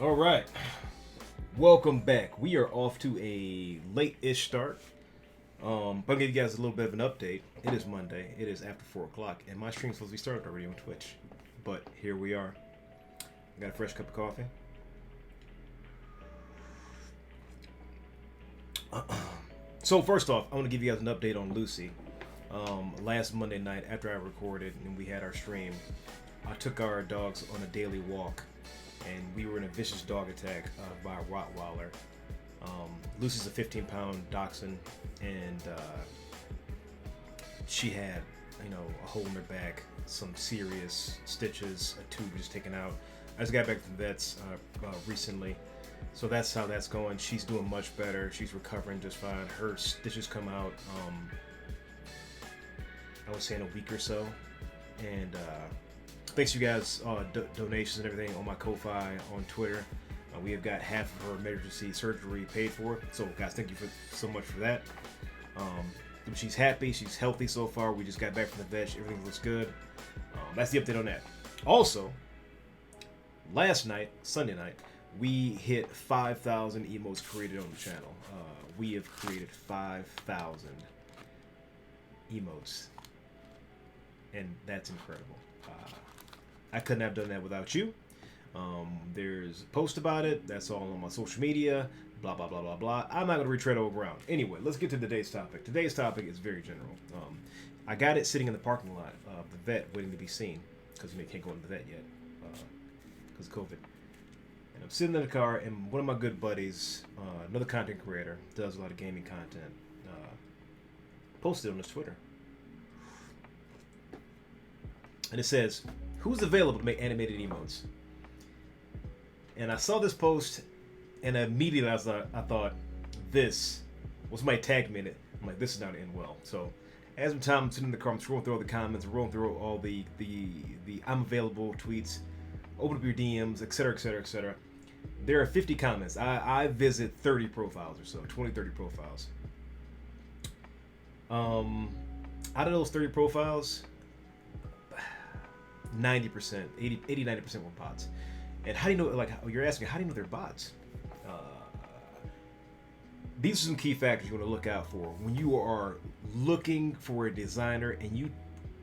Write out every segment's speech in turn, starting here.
All right, welcome back. We are off to a late-ish start. But I'll give you guys a little bit of an update. It is Monday. It is after 4 o'clock, and my stream's supposed to be started already on Twitch. But here we are. I got a fresh cup of coffee. So first off, I want to give you guys an update on Lucy. Last Monday night, after I recorded and we had our stream, I took our dogs on a daily walk, and we were in a vicious dog attack by a Rottweiler. Lucy's a 15-pound dachshund, and she had, a hole in her back, some serious stitches, a tooth just taken out. I just got back from the vets recently, so that's how that's going. She's doing much better. She's recovering just fine. Her stitches come out, I would say, in a week or so, and thanks you guys, donations and everything on my Ko-Fi, on Twitter. We have got half of her emergency surgery paid for. So guys, thank you so much for that. She's happy. She's healthy so far. We just got back from the vet. Everything looks good. That's the update on that. Also, last night, Sunday night, we hit 5,000 emotes created on the channel. We have created 5,000 emotes, and that's incredible. I couldn't have done that without you. There's a post about it. That's all on my social media. Blah, blah, blah, blah, blah. I'm not going to retread over ground. Anyway, let's get to today's topic. Today's topic is very general. I got it sitting in the parking lot of the vet waiting to be seen because you can't go into the vet yet because of COVID. And I'm sitting in the car, and one of my good buddies, another content creator, does a lot of gaming content, posted on his Twitter. And it says, "Who's available to make animated emotes?" And I saw this post, and immediately I thought, this was my tag me in it. I'm like, this is not going to end well. So, as I'm sitting in the car, I'm scrolling through all the comments, rolling through all the I'm available tweets, open up your DMs, etc., etc., etc. There are 50 comments. I visit 30 profiles or so, 20, 30 profiles. Out of those 30 profiles, 90%, 90% were bots. And how do you know, like, you're asking, how do you know they're bots? These are some key factors you want to look out for when you are looking for a designer and you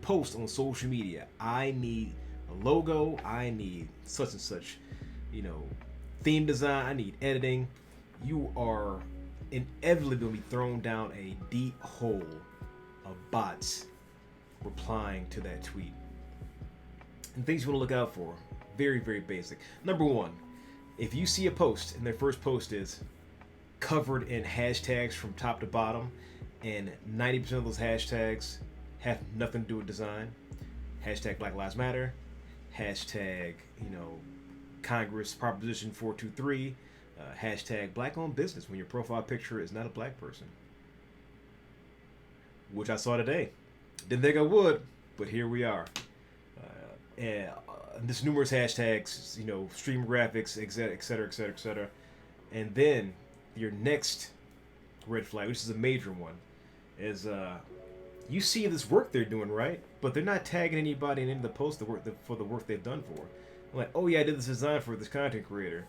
post on social media. I need a logo, I need such and such, theme design, I need editing. You are inevitably going to be thrown down a deep hole of bots replying to that tweet. And things you want to look out for. Very, very basic. Number one, if you see a post and their first post is covered in hashtags from top to bottom, and 90% of those hashtags have nothing to do with design, hashtag Black Lives Matter, hashtag, Congress Proposition 423, hashtag Black owned business when your profile picture is not a black person. Which I saw today. Didn't think I would, but here we are. And there's numerous hashtags, stream graphics, etc., etc., etc., etc. And then your next red flag, which is a major one, is you see this work they're doing, right? But they're not tagging anybody in any of the posts for the work they've done for. I'm like, oh yeah, I did this design for this content creator.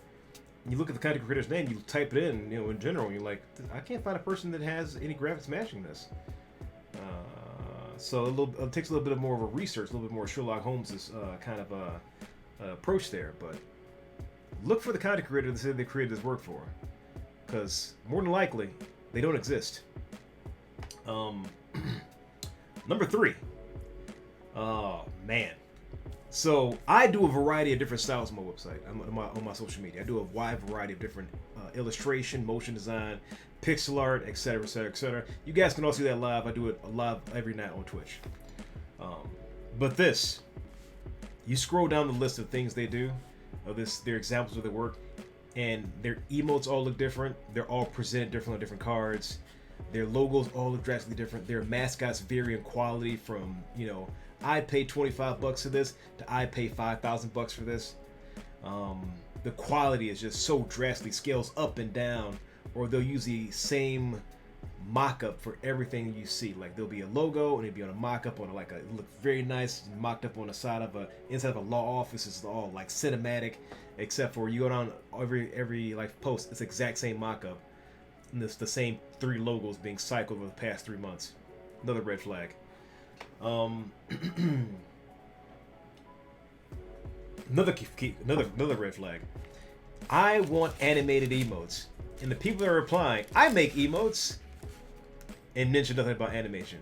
And you look at the content creator's name, you type it in, in general, and you're like, I can't find a person that has any graphics matching this. So it takes a little bit more of a research, a little bit more Sherlock Holmes' kind of approach there. But look for the content creator that said they created this work for, because more than likely they don't exist. Number 3. Oh man. So I do a variety of different styles on my website, on my social media. I do a wide variety of different illustration, motion design, pixel art, etc., etc., etc. You guys can all see that live. I do it live every night on Twitch. But this, you scroll down the list of things they do, their examples of their work, and their emotes all look different. They're all presented differently on different cards. Their logos all look drastically different. Their mascots vary in quality from, I pay $25 for this to I pay $5,000 for this. The quality is just so drastically scales up and down, or they'll use the same mock-up for everything you see. Like there'll be a logo and it'll be on a mock-up on like a, it look very nice, mocked up on the side of a, inside of a law office. It's all like cinematic, except for you go down every like post, it's the exact same mock-up. And it's the same 3 logos being cycled over the past 3 months. Another red flag. Another red flag. I want animated emotes. And the people that are replying, I make emotes, and mention nothing about animation.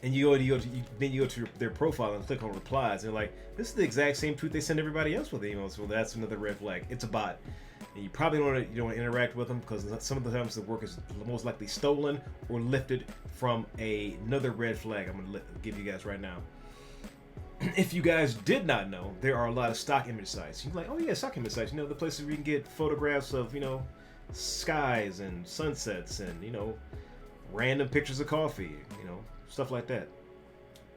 And then you go to their profile and click on replies, and they're like, this is the exact same tweet they send everybody else with emotes. Well, that's another red flag. It's a bot. And you probably don't want to interact with them, because some of the times the work is most likely stolen or lifted from another red flag I'm going to give you guys right now. If you guys did not know, there are a lot of stock image sites. You're like, oh yeah, stock image sites. You know, the places where you can get photographs of, you know, skies and sunsets and, you know, random pictures of coffee, you know, stuff like that.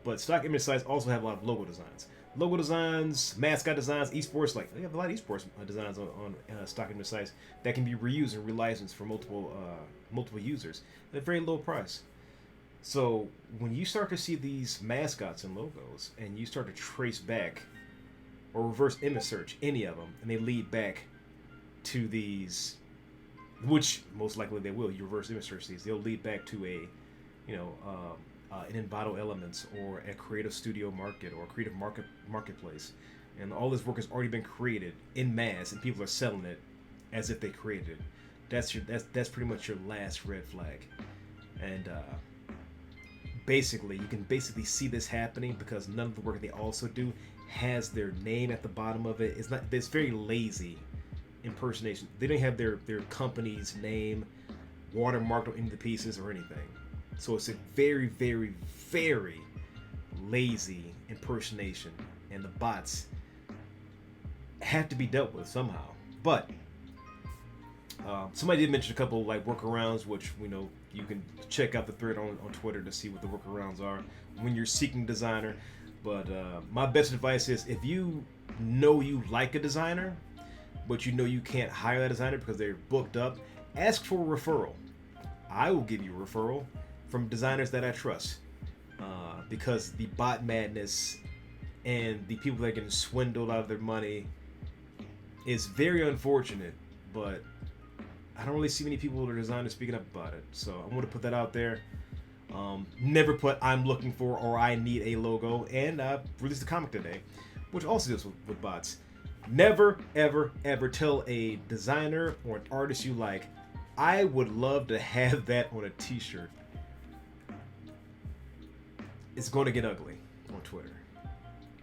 But stock image sites also have a lot of logo designs. Logo designs, mascot designs, esports, like they have a lot of esports designs on stock image sites that can be reused and relicensed for multiple users at a very low price. So when you start to see these mascots and logos and you start to trace back or reverse image search any of them, and they lead back to these, which most likely they will, you reverse image search these, they'll lead back to a, you know, an Envato Elements or a Creative Studio Market or a Creative Marketplace, and all this work has already been created in mass, and people are selling it as if they created it. That's pretty much your last red flag, and basically you can basically see this happening because none of the work they also do has their name at the bottom of it. It's very lazy impersonation. They don't have their company's name watermarked on any of the pieces or anything. So it's a very, very, very lazy impersonation, and the bots have to be dealt with somehow. But somebody did mention a couple like workarounds, which we know you can check out the thread on Twitter to see what the workarounds are when you're seeking designer. But my best advice is, if you know you like a designer, but you know you can't hire that designer because they're booked up, ask for a referral. I will give you a referral from designers that I trust, because the bot madness and the people that are getting swindled out of their money is very unfortunate, but I don't really see many people that are designers speaking up about it. So I want to put that out there. Never put I'm looking for or I need a logo, and I released a comic today which also deals with bots. Never ever ever tell a designer or an artist you like, I would love to have that on a t-shirt. It's going to get ugly on Twitter.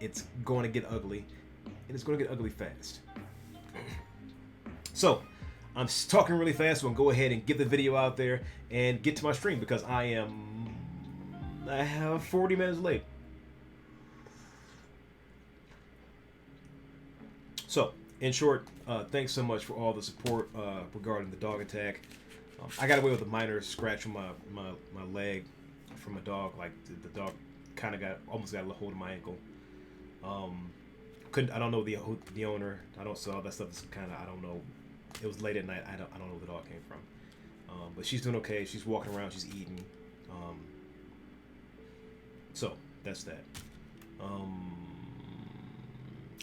It's going to get ugly, and it's going to get ugly fast. So I'm talking really fast, so I'm going to go ahead and get the video out there and get to my stream, because I have 40 minutes late. So, in short, thanks so much for all the support regarding the dog attack. I got away with a minor scratch on my leg from a dog. Like the dog kind of almost got a hold of my ankle. I don't know the owner. I don't saw that stuff. Is kind of, I don't know. It was late at night. I don't know where the dog came from. But she's doing okay. She's walking around. She's eating. So that's that.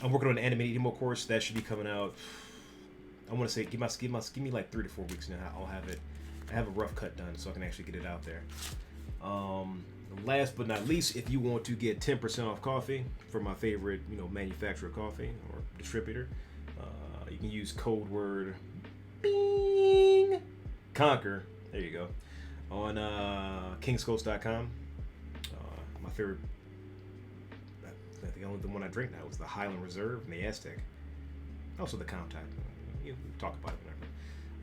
I'm working on an animated emo course that should be coming out. I want to say give me like 3 to 4 weeks now. I'll have it. I have a rough cut done so I can actually get it out there. Last but not least, if you want to get 10% off coffee from my favorite, manufacturer of coffee or distributor, you can use code word BING Conquer. There you go. On kingscoast.com. My favorite. The only one I drink now is the Highland Reserve and the Aztec. Also the Contact. You can talk about it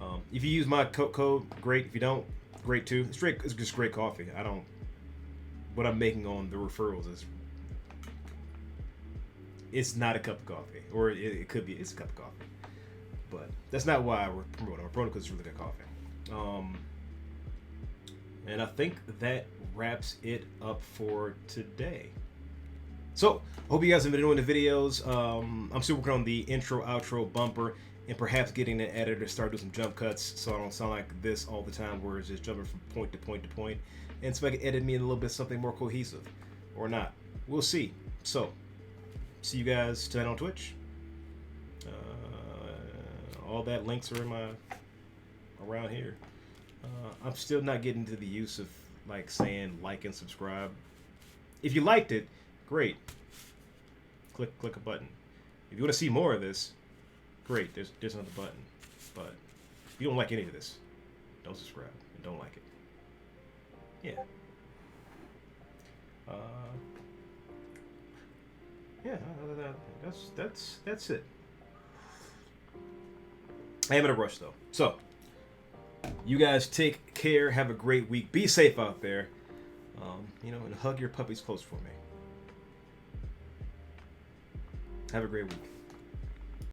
whenever. If you use my code, great. If you don't, great too. It's just great coffee. What I'm making on the referrals is, it's not a cup of coffee, or it could be. It's a cup of coffee, but that's not why we're promoting. We're promoting because it's really good coffee. And I think that wraps it up for today. So, hope you guys have been enjoying the videos. I'm still working on the intro, outro, bumper, and perhaps getting an editor to start doing some jump cuts so I don't sound like this all the time where it's just jumping from point to point to point, and so I can edit me in a little bit something more cohesive, or not. We'll see. So, see you guys tonight on Twitch. All that links are in my around here. I'm still not getting to the use of like saying like and subscribe. If you liked it, great. Click a button. If you want to see more of this, great. There's another button. But if you don't like any of this, don't subscribe and don't like it. Yeah. That's it. I am in a rush though. So, you guys take care. Have a great week. Be safe out there. And hug your puppies close for me. Have a great week.